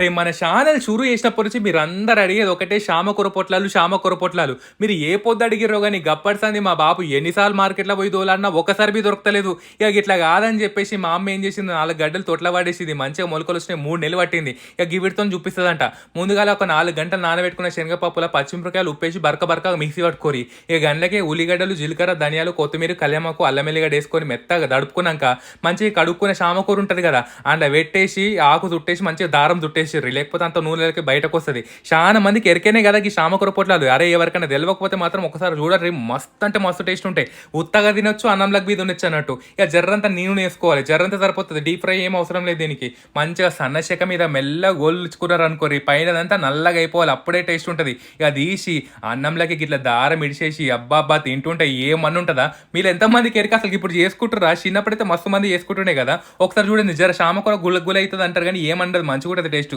మన ఛానల్ షురూ చేసినప్పటి నుంచి మీరందరూ అడిగేది ఒకటే శామకూర పొట్లాలు, శామకూర పొట్లాలు. మీరు ఏ పొద్దు అడిగిర్రో గాని గప్పటి సంది మా బాపు ఎన్ని సార్లు మార్కెట్‌లో పోయి తోలన్నా ఒక్కసారి బి దొరకతలేదు. ఇగ గిట్లా కాదని చెప్పేసి మా అమ్మ ఏం చేసింది 4 గడ్డలు తొట్ల పడేసింది. మంచిగా మొలకలొచ్చినాయి 3 నెలలు పట్టింది. ఇగ గివిటితోని చూపిస్తదంట. ముందుగాల ఒక 4 గంటలు నానబెట్టుకున్న శనగపప్పుల పచ్చిమిరపకాయలు ఉప్పేసి బరక మిక్సీ పట్టుకోరి. ఇగ గండ్లకే ఉల్లిగడ్డలు, జీలకర్ర, ధనియాలు, కొత్తిమీర, కల్యామాకు, అల్లం ఎల్లిగడ్డ ఏసుకొని మెత్తగా దడుపుకున్నాంక మంచిగా కడుక్కున్న శామకూర ఉంటది కదా! అందులో పెట్టేసి ఆకు చుట్టేసి మంచిగా దారం చుట్టేసిర్రి. లేకపోతే అంత నూనెలకి బయటకొస్తది. చాలా మందికి ఎరికేనే కదా ఈ శామకూర పొట్లాలు. అరే ఎవరికైనా తెలవకపోతే మాత్రం ఒకసారి చూడర్రి మస్త్ అంటే మస్తు టేస్ట్ ఉంటాయి. ఉత్తగా తినొచ్చు, అన్నంలోకి బి తినొచ్చు అన్నట్టు. ఇక జర్రంతా నూనె వేసుకోవాలి. జర్రంతా సరిపోతది. డీప్ ఫ్రై ఏం అవసరం లేదు దీనికి. మంచిగా సన్న చెక్క మీద మెల్లగా గోల్చుకున్నారు అనుకోరి పైనదంతా నల్లగా అయిపోవాలి. అప్పుడే టేస్ట్ ఉంటది. ఇక తీసి అన్నంలోకి గిట్ల దారం ఇడిచేసి అబ్బా తింటుంటే ఏమన్నుంటదా? మీరు ఎంతమందికి ఎరిక అసలు ఇప్పుడు చేసుకుంటుర్రా? చిన్నప్పుడైతే మస్తు మంది చేసుకుంటుండే కదా! ఒకసారి చూడండి జర శామకూర గుల్ల గుల్ల అయితది అంటారు గానీ ఏమనదు మంచిగుంటది టేస్ట్.